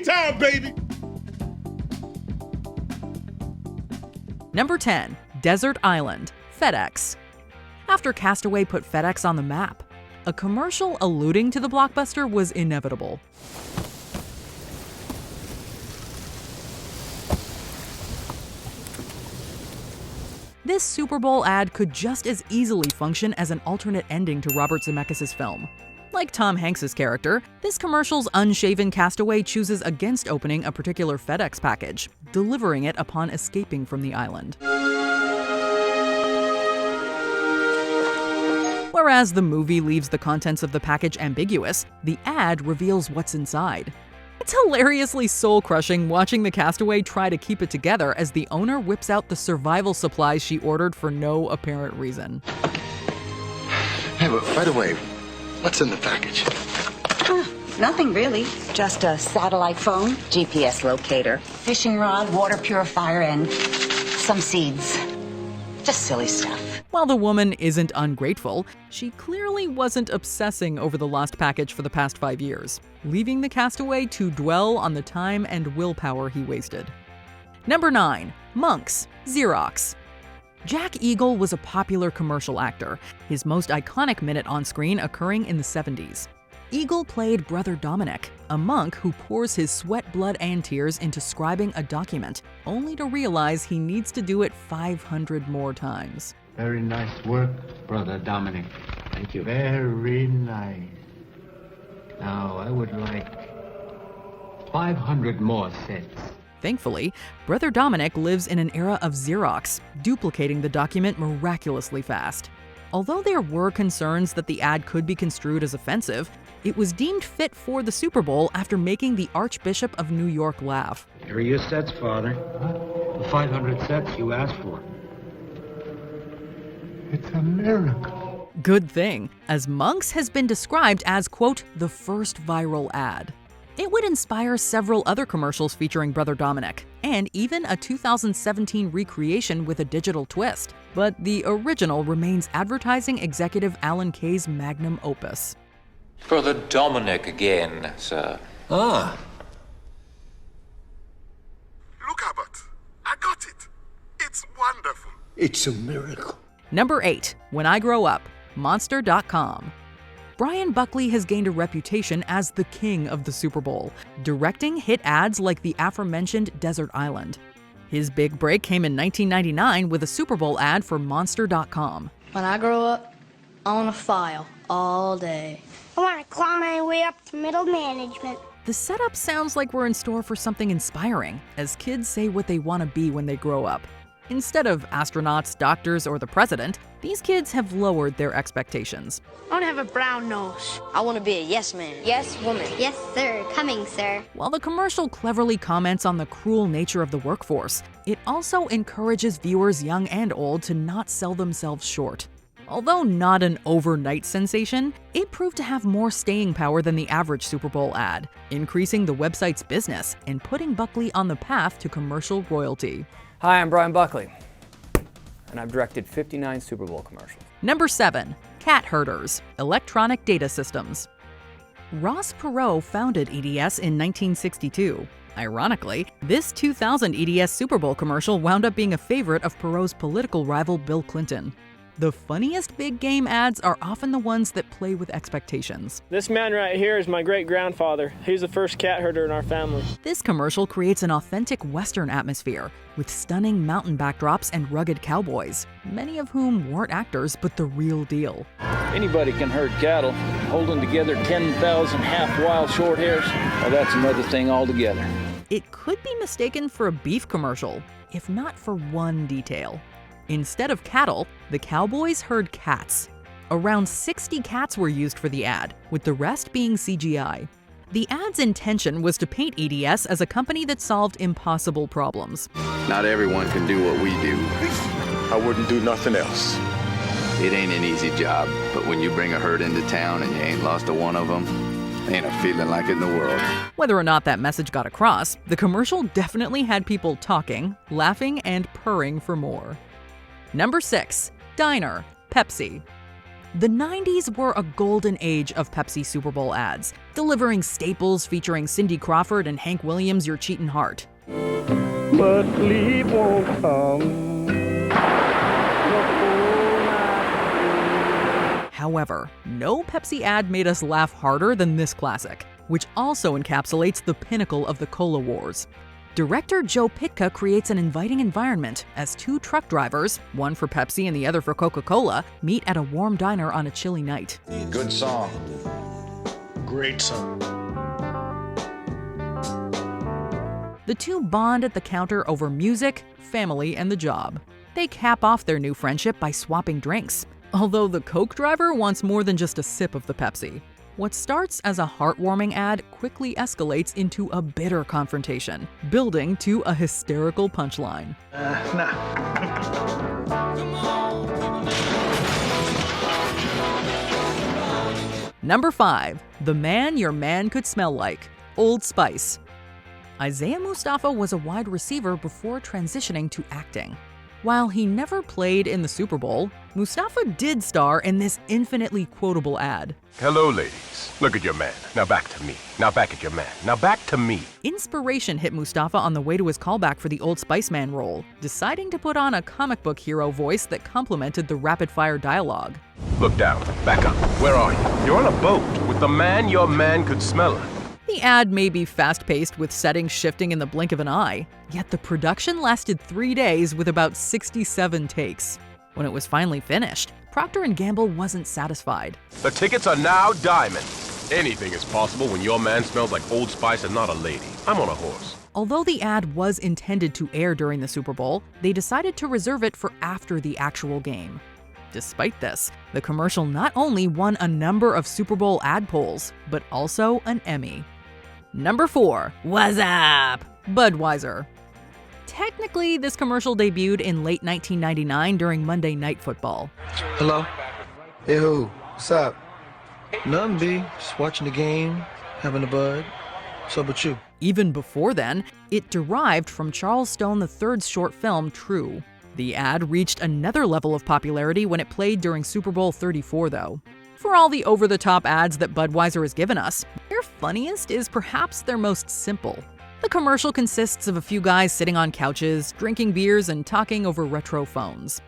time, baby! Number 10. Desert Island, FedEx. After Castaway put FedEx on the map, a commercial alluding to the blockbuster was inevitable. This Super Bowl ad could just as easily function as an alternate ending to Robert Zemeckis' film. Like Tom Hanks' character, this commercial's unshaven castaway chooses against opening a particular FedEx package, delivering it upon escaping from the island. Whereas the movie leaves the contents of the package ambiguous, the ad reveals what's inside. It's hilariously soul-crushing watching the castaway try to keep it together as the owner whips out the survival supplies she ordered for no apparent reason. Hey, but by the way, what's in the package? Nothing really. Just a satellite phone, GPS locator, fishing rod, water purifier, and some seeds. Just silly stuff. While the woman isn't ungrateful, she clearly wasn't obsessing over the lost package for the past 5 years, leaving the castaway to dwell on the time and willpower he wasted. Number 9. Monks, Xerox. Jack Eagle was a popular commercial actor, his most iconic minute on screen occurring in the 70s. Eagle played Brother Dominic, a monk who pours his sweat, blood, and tears into scribing a document, only to realize he needs to do it 500 more times. Very nice work, Brother Dominic. Thank you. Very nice. Now, I would like 500 more sets. Thankfully, Brother Dominic lives in an era of Xerox, duplicating the document miraculously fast. Although there were concerns that the ad could be construed as offensive, it was deemed fit for the Super Bowl after making the Archbishop of New York laugh. Here are your sets, Father. The 500 sets you asked for. It's a miracle. Good thing, as Monks has been described as, quote, the first viral ad. It would inspire several other commercials featuring Brother Dominic, and even a 2017 recreation with a digital twist. But the original remains advertising executive Alan Kay's magnum opus. Brother Dominic again, sir. Ah. Look, Abbott, I got it. It's wonderful. It's a miracle. Number 8. When I Grow Up, Monster.com. Brian Buckley has gained a reputation as the king of the Super Bowl, directing hit ads like the aforementioned Desert Island. His big break came in 1999 with a Super Bowl ad for Monster.com. When I grow up, I want to file all day. I want to claw my way up to middle management. The setup sounds like we're in store for something inspiring, as kids say what they want to be when they grow up. Instead of astronauts, doctors, or the president, these kids have lowered their expectations. I want to have a brown nose. I want to be a yes man. Yes, woman. Yes, sir. Coming, sir. While the commercial cleverly comments on the cruel nature of the workforce, it also encourages viewers young and old to not sell themselves short. Although not an overnight sensation, it proved to have more staying power than the average Super Bowl ad, increasing the website's business and putting Buckley on the path to commercial royalty. Hi, I'm Brian Buckley, and I've directed 59 Super Bowl commercials. Number 7. Cat Herders, Electronic Data Systems. Ross Perot founded EDS in 1962. Ironically, this 2000 EDS Super Bowl commercial wound up being a favorite of Perot's political rival Bill Clinton. The funniest big game ads are often the ones that play with expectations. This man right here is my great-grandfather. He's the first cat herder in our family. This commercial creates an authentic Western atmosphere, with stunning mountain backdrops and rugged cowboys, many of whom weren't actors but the real deal. Anybody can herd cattle. Holding together 10,000 half-wild short hairs, well, that's another thing altogether. It could be mistaken for a beef commercial, if not for one detail. Instead of cattle, the cowboys herd cats. Around 60 cats were used for the ad, with the rest being CGI. The ad's intention was to paint EDS as a company that solved impossible problems. Not everyone can do what we do. I wouldn't do nothing else. It ain't an easy job, but when you bring a herd into town and you ain't lost a one of them, ain't a feeling like it in the world. Whether or not that message got across, the commercial definitely had people talking, laughing, and purring for more. Number 6. Diner, Pepsi. The 90s were a golden age of Pepsi Super Bowl ads, delivering staples featuring Cindy Crawford and Hank Williams' Your Cheatin' Heart. But sleep won't come. However, no Pepsi ad made us laugh harder than this classic, which also encapsulates the pinnacle of the cola wars. Director Joe Pytka creates an inviting environment as two truck drivers, one for Pepsi and the other for Coca-Cola, meet at a warm diner on a chilly night. Good song. Great song. The two bond at the counter over music, family, and the job. They cap off their new friendship by swapping drinks, although the Coke driver wants more than just a sip of the Pepsi. What starts as a heartwarming ad quickly escalates into a bitter confrontation, building to a hysterical punchline. Number 5. The man your man could smell like. Old Spice. Isaiah Mustafa was a wide receiver before transitioning to acting. While he never played in the Super Bowl, Mustafa did star in this infinitely quotable ad. Hello, ladies. Look at your man. Now back to me. Now back at your man. Now back to me. Inspiration hit Mustafa on the way to his callback for the Old Spice Man role, deciding to put on a comic book hero voice that complemented the rapid-fire dialogue. Look down. Back up. Where are you? You're on a boat with the man your man could smell like. The ad may be fast-paced with settings shifting in the blink of an eye, yet the production lasted 3 days with about 67 takes. When it was finally finished, Procter & Gamble wasn't satisfied. The tickets are now diamond. Anything is possible when your man smells like Old Spice and not a lady. I'm on a horse. Although the ad was intended to air during the Super Bowl, they decided to reserve it for after the actual game. Despite this, the commercial not only won a number of Super Bowl ad polls, but also an Emmy. Number 4. Whassup? Budweiser. Technically, this commercial debuted in late 1999 during Monday Night Football. Hello? Hey, who? What's up? Nothing, B. Just watching the game, having a bud. What's up with you? Even before then, it derived from Charles Stone III's short film, True. The ad reached another level of popularity when it played during Super Bowl 34, though. For all the over-the-top ads that Budweiser has given us, their funniest is perhaps their most simple. The commercial consists of a few guys sitting on couches, drinking beers, and talking over retro phones.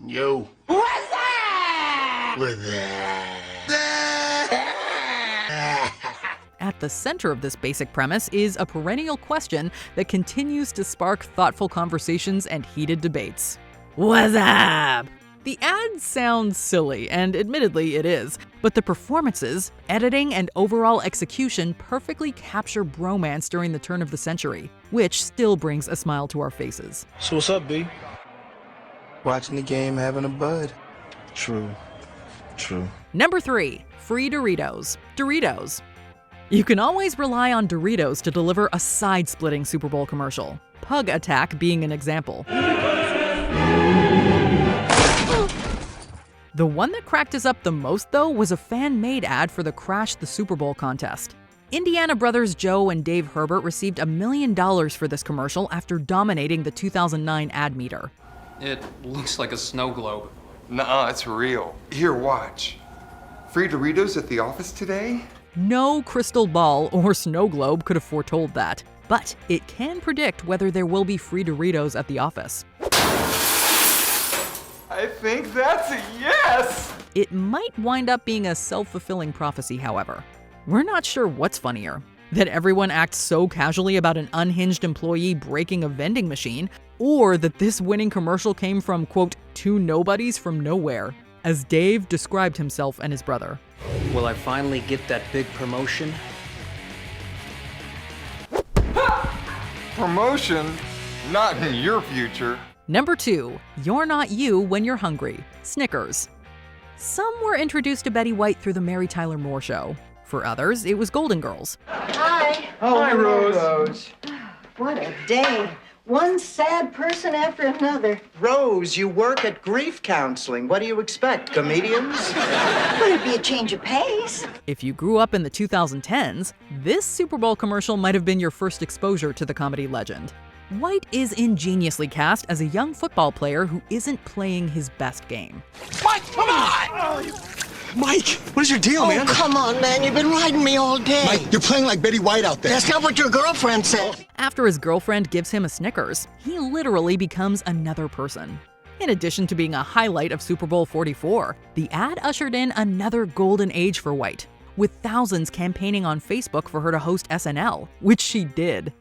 Yo. What's up? What's At the center of this basic premise is a perennial question that continues to spark thoughtful conversations and heated debates. What's up? The ad sounds silly, and admittedly it is, but the performances, editing, and overall execution perfectly capture bromance during the turn of the century, which still brings a smile to our faces. So what's up, B? Watching the game, having a bud. True. Number 3. Free Doritos. Doritos. You can always rely on Doritos to deliver a side-splitting Super Bowl commercial, Pug Attack being an example. The one that cracked us up the most, though, was a fan-made ad for the Crash the Super Bowl contest. Indiana brothers Joe and Dave Herbert received $1 million for this commercial after dominating the 2009 ad meter. It looks like a snow globe. Nuh-uh, it's real. Here, watch. Free Doritos at the office today? No crystal ball or snow globe could have foretold that, but it can predict whether there will be free Doritos at the office. I think that's a yes! It might wind up being a self-fulfilling prophecy, however. We're not sure what's funnier, that everyone acts so casually about an unhinged employee breaking a vending machine, or that this winning commercial came from, quote, two nobodies from nowhere, as Dave described himself and his brother. Will I finally get that big promotion? Promotion? Not in your future. Number 2. You're not you when you're hungry. Snickers. Some were introduced to Betty White through the Mary Tyler Moore Show. For others, it was Golden Girls. Hi. Hi, Rose. What a day. One sad person after another. Rose, you work at grief counseling. What do you expect, comedians? Would it be a change of pace? If you grew up in the 2010s, this Super Bowl commercial might have been your first exposure to the comedy legend. White is ingeniously cast as a young football player who isn't playing his best game. Mike, come on! Mike, what is your deal, man? Oh, come on, man. You've been riding me all day. Mike, you're playing like Betty White out there. That's not what your girlfriend said. After his girlfriend gives him a Snickers, he literally becomes another person. In addition to being a highlight of Super Bowl 44, the ad ushered in another golden age for White, with thousands campaigning on Facebook for her to host SNL, which she did.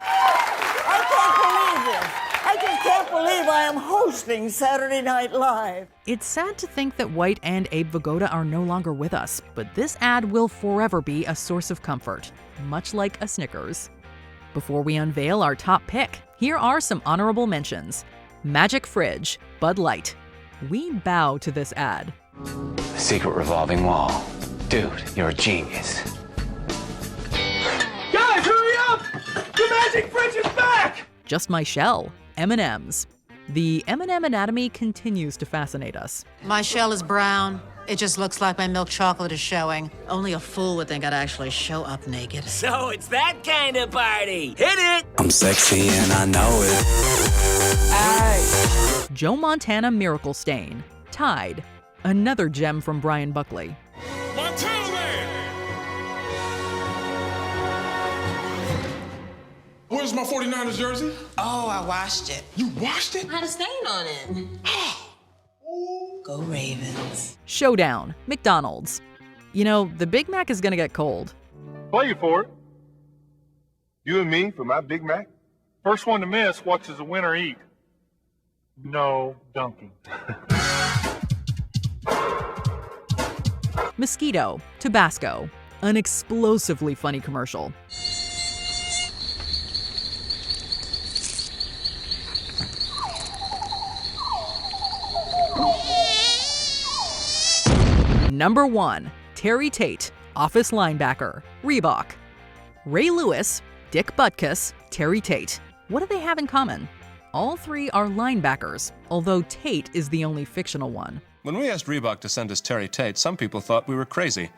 I just can't believe I am hosting Saturday Night Live. It's sad to think that White and Abe Vigoda are no longer with us, but this ad will forever be a source of comfort, much like a Snickers. Before we unveil our top pick, here are some honorable mentions. Magic Fridge, Bud Light. We bow to this ad. Secret revolving wall. Dude, you're a genius. Guys, hurry up! The Magic Fridge is back! Just My Shell, M&M's. The M&M anatomy continues to fascinate us. My shell is brown. It just looks like my milk chocolate is showing. Only a fool would think I'd actually show up naked. So it's that kind of party. Hit it! I'm sexy and I know it. Aye. Joe Montana Miracle Stain, Tide. Another gem from Brian Buckley. Where's my 49ers jersey? Oh, I washed it. You washed it? I had a stain on it. Go Ravens. Showdown, McDonald's. You know, the Big Mac is gonna get cold. Play for it. You and me for my Big Mac. First one to miss watches the winner eat. No dunking. Mosquito, Tabasco. An explosively funny commercial. Number 1, Terry Tate, office linebacker, Reebok. Ray Lewis, Dick Butkus, Terry Tate. What do they have in common? All three are linebackers, although Tate is the only fictional one. When we asked Reebok to send us Terry Tate, some people thought we were crazy.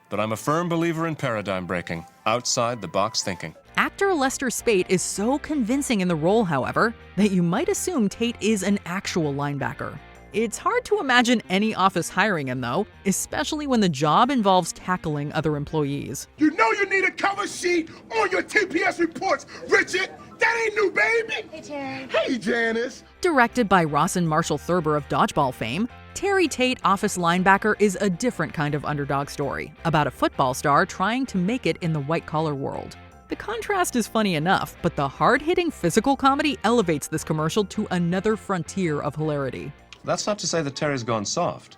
But I'm a firm believer in paradigm breaking, outside-the-box thinking. Actor Lester Spate is so convincing in the role, however, that you might assume Tate is an actual linebacker. It's hard to imagine any office hiring him, though, especially when the job involves tackling other employees. You know you need a cover sheet on your TPS reports, Richard. That ain't new, baby. Hey, Terry. Hey, Janice. Directed by Rawson Marshall Thurber of Dodgeball fame, Terry Tate, office linebacker, is a different kind of underdog story about a football star trying to make it in the white-collar world. The contrast is funny enough, but the hard-hitting physical comedy elevates this commercial to another frontier of hilarity. That's not to say that Terry's gone soft.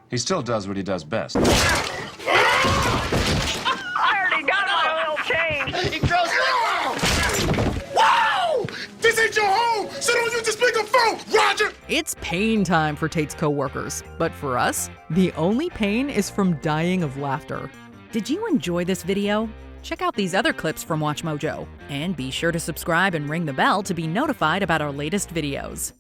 He still does what he does best. I already got my oil change. He grows Wow! This ain't your home, so don't use the speakerphone, Roger! It's pain time for Tate's co-workers, but for us, the only pain is from dying of laughter. Did you enjoy this video? Check out these other clips from WatchMojo, and be sure to subscribe and ring the bell to be notified about our latest videos.